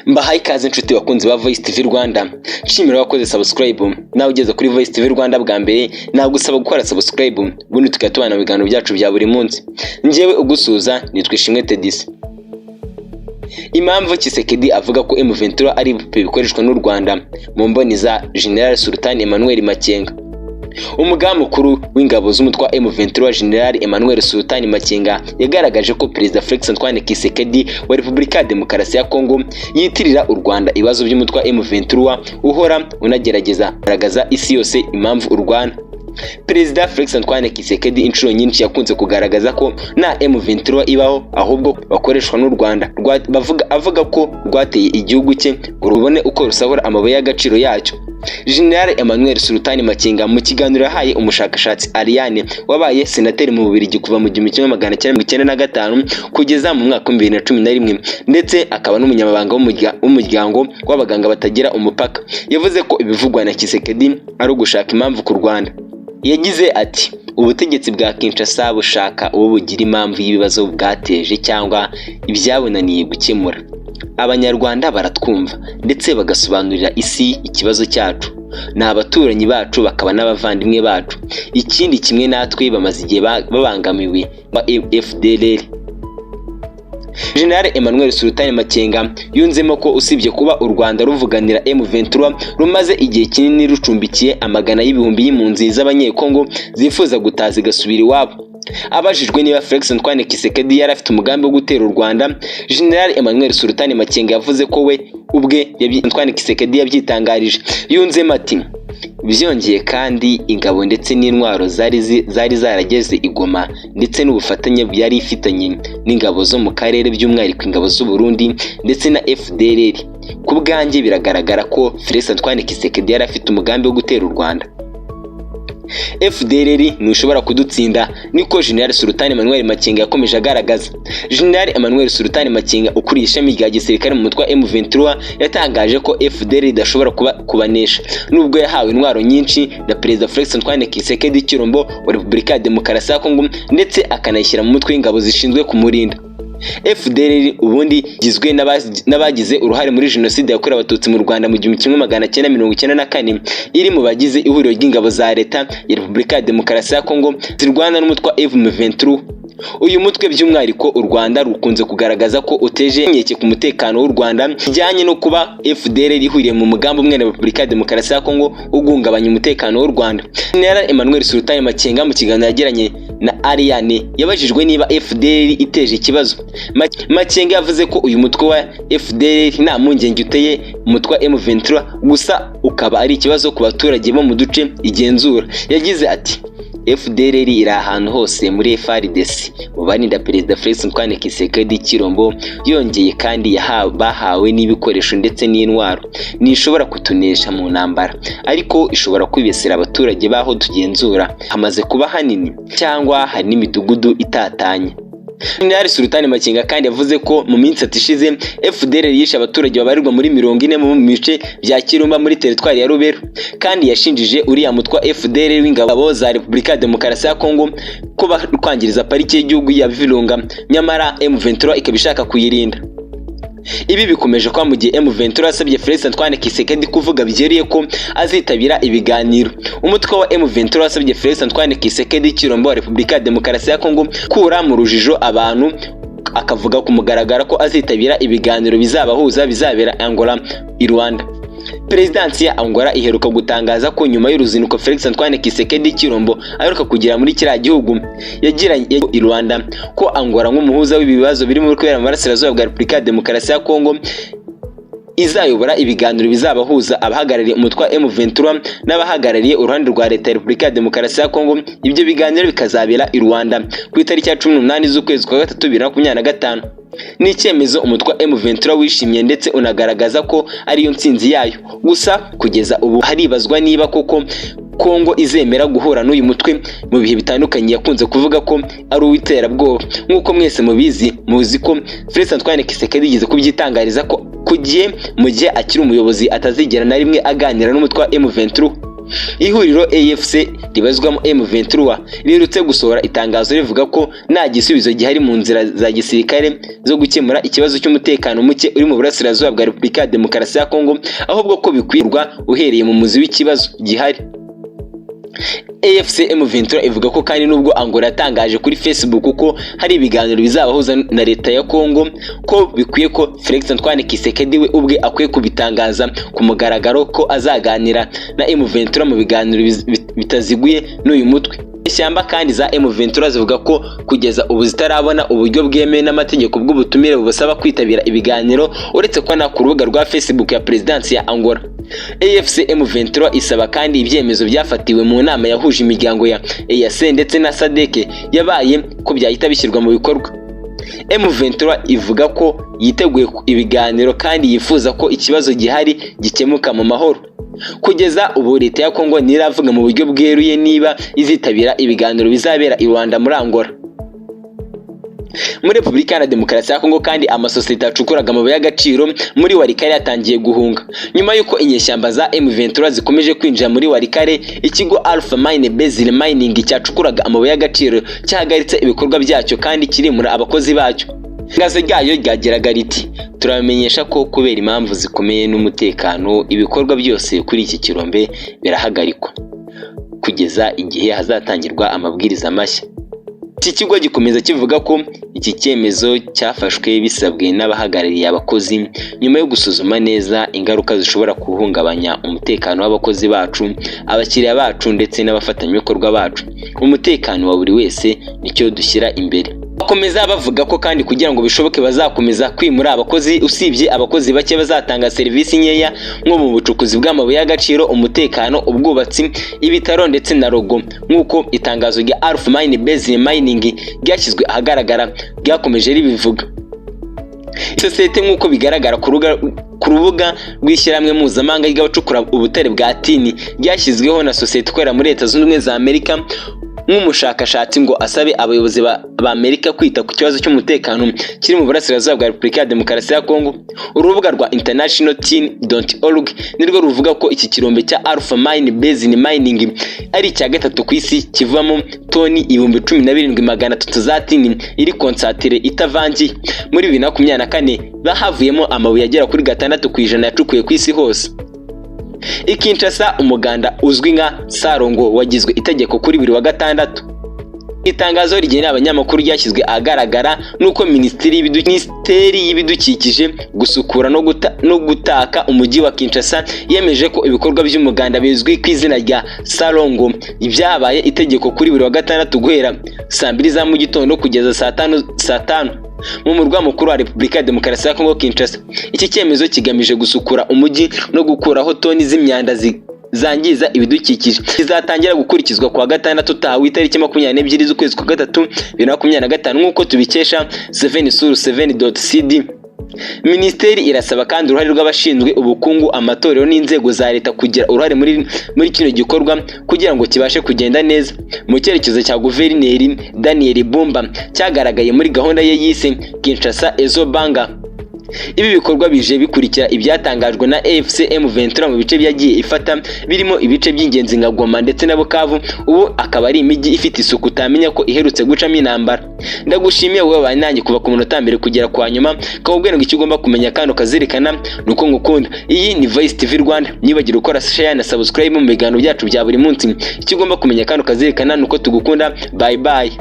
Mbahaye ikaze inshuti bakunzi ba Voice TV Rwanda. Nshimira wakoze subscribe. Nawe ugeze kuri Voice TV Rwanda bwa mbere, nagusaba gukora subscribe ubundi tukatubana mu biganiro byacu bya buri munsi. Njyewe ugusuza nitwa Ishimwe Tedis. Impamvu Tshisekedi avuga ko M23 ari bikoreshwa n'u Rwanda mu mboni za General Sultan Emmanuel Makenga. Umugaba mukuru w'ingabo z'umutwa M23 General Emmanuel Sultan Makenga yagaragaje ko Perezida Felix Antoine Tshisekedi wa Repubulika ya Demokarasi ya Kongo yitirira u Rwanda ibibazo by'umutwa M23 uhora unagerageza kugaragaza isi yose impamvu u Rwanda. Perezida Felix Antoine Tshisekedi inshuro nyinshi yakunze kugaragaza ko na M23 ibaho ahubwo bakoreshwa n'u Rwanda, avuga ko rwateye igihugu cye ngo rubone uko rusahura amabuye y'agaciro yacyo. General Emmanuel Sultan Makenga mu kiganiro yahaye umushakashatsi Ariane wabaye senateri mu Bubiligi kuva mu 1995 kugeza mu mwaka 2011 ndetse akaba n'umunyamabanga w'umuryango w'abaganga batagira umupaka, yavuze ko ibivugwa na Tshisekedi ari ugushaka impamvu ku Rwanda. Yagize ati ubutegetsi bwa Kinshasa bushaka uwo bugira impamvu y'ibibazo bwateje cyangwa ibyabunaniye gukemura. Abanyarwanda baratwumva ndetse bagasobanurira isi ikibazo cyacu, ni abaturanyi bacu bakaba n'abavandimwe bacu. Ikindi kimwe natwe bamaze igihe babangamiwe ba FDLR. General Emmanuel Sultan Makenga yunzemo ko usibye kuba u Rwanda ruvuganira M23 rumaze igihe kinini rucumbikiye amagana y'ibihumbi y'impunzi z'abanyekongo zifuza gutaza gasubira iwabo. Abajijwe niba Felix Antoine Tshisekedi yari afite umugambi wo gutera u Rwanda, General Emmanuel Sultan Makenga yavuze ko we ubwe Antoine Tshisekedi yabyitangarije. Yunzemo ati byongeye kandi ingabo ndetse n'intwaro zari zarageze igoma ndetse n'ubufatanye byari ifitanye n'ingabo zo mu karere by'umwihariko ingabo z'u Burundi ndetse na FDLR. Ku bwanjye biragaragara ko Felix Antoine Tshisekedi yari afite umugambi wo gutera u Rwanda. FDLR ntushobora kudutsinda, niko General Sultan Emmanuel Makenga yakomeje agaragaza. General Emmanuel Sultan Makenga ukuriye ishami rya gisirikare mu mutwa M23 yatangaje ko FDLR idashobora kubanesha nubwo yahawe intwaro nyinshi na Perezida Felix Antoine Tshisekedi Chilombo wa Repubulika ya Demokarasi ya Kongo ndetse akanayishyira mu mutwe w'ingabo zishinzwe kumurinda. FDLR ubundi gizwe n'abagize uruhare muri jenoside yakorewe abatutsi mu Rwanda mu 1994, iri mu bagize ihuriro ry'ingabo za leta ya Repubulika ya Demokarasi ya Kongo zirwana n'umutwa M23. Uyu mutwe by'umwihariko u Rwanda rukunze kugaragaza ko uteje inkeke ku mutekano w'u Rwanda bijyanye no kuba FDLR ihuriye mu mugambi umwe na Repubulika ya Demokarasi ya Kongo ugungabanya umutekano w'u Rwanda. General Emmanuel Sultan Makenga mu kiganiro yagiranye na Ariane yabajijwe niba FDLR iteje ikibazo. Makenga yavuze ko uyu mutwe wa FDLR nta mpungenge uteye umutwe wa M23 gusa ukaba ari ikibazo ku baturage bo mu duce igenzura. Yagize ati FDLR iri ahantu hose muri FARDC mu barinda Perezida Felix Antoine Tshisekedi Chilombo, yongeye kandi bahawe n'ibikoresho ndetse n'intwaro. Nishobora kutunesha mu ntambara ariko ishobora kwibesera abaturage baho tugenzura hamaze kuba hanini cyangwa hari n'imidugudu itatanye. General Sultan Makenga kandi yavuze ko mu minsi atishize FDLR yishe abaturage babarirwa muri 40 mu bice bya Kirumba muri teritwari ya Rubero, kandi yashinjije uriya mutwa FDLR w'ingabo za Repubulika ya Demokarasi ya Kongo ko kwangiriza parike y'igihugu ya Virunga, nyamara M23 ikabishaka kuyirinda. Ibi bikomeje kwa mu gihe M23 asabye Felix Antoine Tshisekedi kuvuga byeriye ko azitabira ibiganiro. Umutwe wa M23 asabye Felix Antoine Tshisekedi Chilombo wa Repubulika ya Demokarasi ya Kongo kura mu rujijo abantu, akavuga ku mugaragara ko azitabira ibiganiro bizabahuza bizabera Angola i Rwanda. Perezidansi ya Angola iheruka gutangaza ko nyuma y'uruzinduko Felix Antoine Tshisekedi Chilombo aheruka kugira muri kiriya gihugu yagiranye i Rwanda ko Angola nk'umuhuza w'ibibazo biri muri kubera mu burasirazuba bwa Repubulika ya Demokarasi ya Kongo izayobora ibiganiro bizabahuza abahagarariye umutwa M23 n'abahagarariye uruhande rwa leta ya Repubulika ya Demokarasi ya Kongo. Ibyo biganiro bikazabera i Rwanda ku itariki ya 18 z'ukwezi kwa gatatu 2025. Ni icyemezo umutwa M23 wishimye ndetse unagaragaza ko ariyo ntsinzi yayo. Gusa kugeza ubu haribazwa niba koko Kongo izemera guhura n'uyu mutwe mu bihe bitandukanye yakunze kuvuga ko ari uw'iterabwoba. Nk'uko mwese muzi ko Felix Antoine Tshisekedi yigeze kubyitangariza ko mu gihe akiri umuyobozi atazigera na rimwe aganira n'umutwe wa M23. Ihuriro AFC ribazwamo M23 rirutse gusohora itangazo rivuga ko nta gisubizo gihari mu nzira za gisirikare zo gukemura ikibazo cy'umutekano muke uri mu burasirazuba bwa Repubulika ya Demokarasi ya Kongo, ahubwo ko bikwirwa uhereye mu muzi w'ikibazo gihari. AFC M23 ivuga ko kandi nubwo Angola yatangaje kuri Facebook ko hari ibiganiro bizabahuza na leta ya Kongo, ko bikwiye ko Felix Antoine Tshisekedi we ubwe akwiye kubitangaza ku mugaragaro ko azaganira na M23 mu biganiro bitaziguye n'uyu mutwe. Ishyamba kandi za M23 zivuga ko kugeza ubu zitarabona uburyo bwemewe n'amategeko bw'ubutumire bubasaba kwitabira ibiganiro, uretse ko na ku rubuga rwa Facebook ya Perezidansi ya Angola. AFC M23 isaba kandi ibyemezo byafatiwe mu nama yahuje imiryango ya EAC ndetse na SADC yabaye ko byahita bishyirwa mu bikorwa. M23 ivuga ko yiteguye ibiganiro kandi yifuza ko ikibazo gihari gikemuka mu mahoro. Kugeza ubu leta ya Kongo ntiravuga mu buryo bweruye niba izitabira ibiganiro bizabera i Rwanda muri Angola. Muri Repubulika ya Demokarasi ya Kongo kandi amasosiyete acukuraga amabuye y'agaciro muri Walikale yatangiye guhunga nyuma yuko inyeshyamba za M23 zikomeje kwinjira muri Walikale. Ikigo Alpha Mine Base Mining cyacukuraga amabuye y'agaciro cyahagaritse ibikorwa byacyo kandi kirimura abakozi bacyo. Itangazo ryayo ryageraga riti turamenyesha ko kubera impamvu zikomeye n'umutekano ibikorwa byose kuri iki kirombe birahagarikwa kugeza igihe hazatangirwa amabwiriza mashya. Iki kigo gikomeza kivuga ko iki cyemezo cyafashwe bisabwe n'abahagarariye abakozi nyuma yo gusuzuma neza ingaruka zishobora guhungabanya umutekano w'abakozi bacu, abakiriya bacu ndetse n'abafatanyabikorwa bacu. Umutekano wa buri wese nicyo dushyira imbere. Bakomeza bavuga ko kandi kugira ngo bishoboke bazakomeza kwimura abakozi, usibye abakozi bake bazatanga serivisi nkeya nko mu bucukuzi bw'amabuye y'agaciro, umutekano, ubwubatsi, ibitaro ndetse na rogo, nk'uko itangazo rya Alpha Mine Base Mining ryashyizwe ahagaragara ryakomeje ribivuga. Sosiyete nk'uko bigaragara ku rubuga rw'ishyirahamwe mpuzamahanga ry'abacukura ubutare bwa tini ryashyizweho na sosiyete ikorera muri Leta Zunze Ubumwe za Amerika nk'umushakashatsi ngo asabe abayobozi ba Amerika kwita ku kibazo cy'umutekano kiri mu burasirazuba bwa Repubulika ya Demokarasi ya Kongo. Urubuga rwa internationaltin.org nirwo ruvuga ko iki kirombe cya Alpha Mine Base Mining ari icya gatatu ku isi kivamo toni 17,300 za tini iri konsatire itavangiye. Muri 2024 bahavuyemo amabuye agera kuri 6% yacukuye ku isi hose. Kinshasa umuganda uzwi nka Sarongo wagizwe itegeko kuri buri wa gatandatu. Itangazo rigenera abanyamakuru ryashyizwe ahagaragara nuko Minisiteri y'ibidukikije gusukura no gutaka umujyi wa Kinshasa yemeje ko ibikorwa by'umuganda bizwi ku izina rya Sarongo ibyabaye itegeko kuri buri wa gatandatu guhera saa 2 za mu gitondo kugeza saa 5 mu murwa mukuru wa Repubulika ya Demokarasi ya Kongo Kinshasa. Iki cyemezo kigamije gusukura umujyi no gukuraho toni z'imyanda zangiza ibidukikije. Kizatangira gukurikizwa kwa gatandatu utaha itariki 22 z'ukwezi kwa gatatu 2025 nk'uko tubikesha 7sur7.cd. Minisiteri irasaba kandi uruhare rw'abashinzwe ubukungu, amatorero n'inzego za leta kugira uruhare muri kino gikorwa kugira ngo kibashe kugenda neza. Mu cyerekezo cya Guverineri Daniel Bumba cyagaragaye muri gahunda ye yise Kinshasa Ezobanga. Ibi bikorwa bije bikurikira ibyatangajwe na AFC M23 mu bice byagiye ifata birimo ibice by'ingenzi nka Goma ndetse na Bukavu. Ubu akaba ari imijyi ifite isuku utamenya ko iherutse gucamo intambara. Ndagushimiye wowe banyange kuva ku munota mbere kugera kwa nyuma, kabubwira ngo icyo ugomba kumenya kandi ukazirikana nuko ngukunda. Iyi ni Voice TV Rwanda, nibagira ukora share na subscribe mu biganiro byacu bya buri munsi. Icyo ugomba kumenya kandi ukazirikana nuko tugukunda. Bye bye.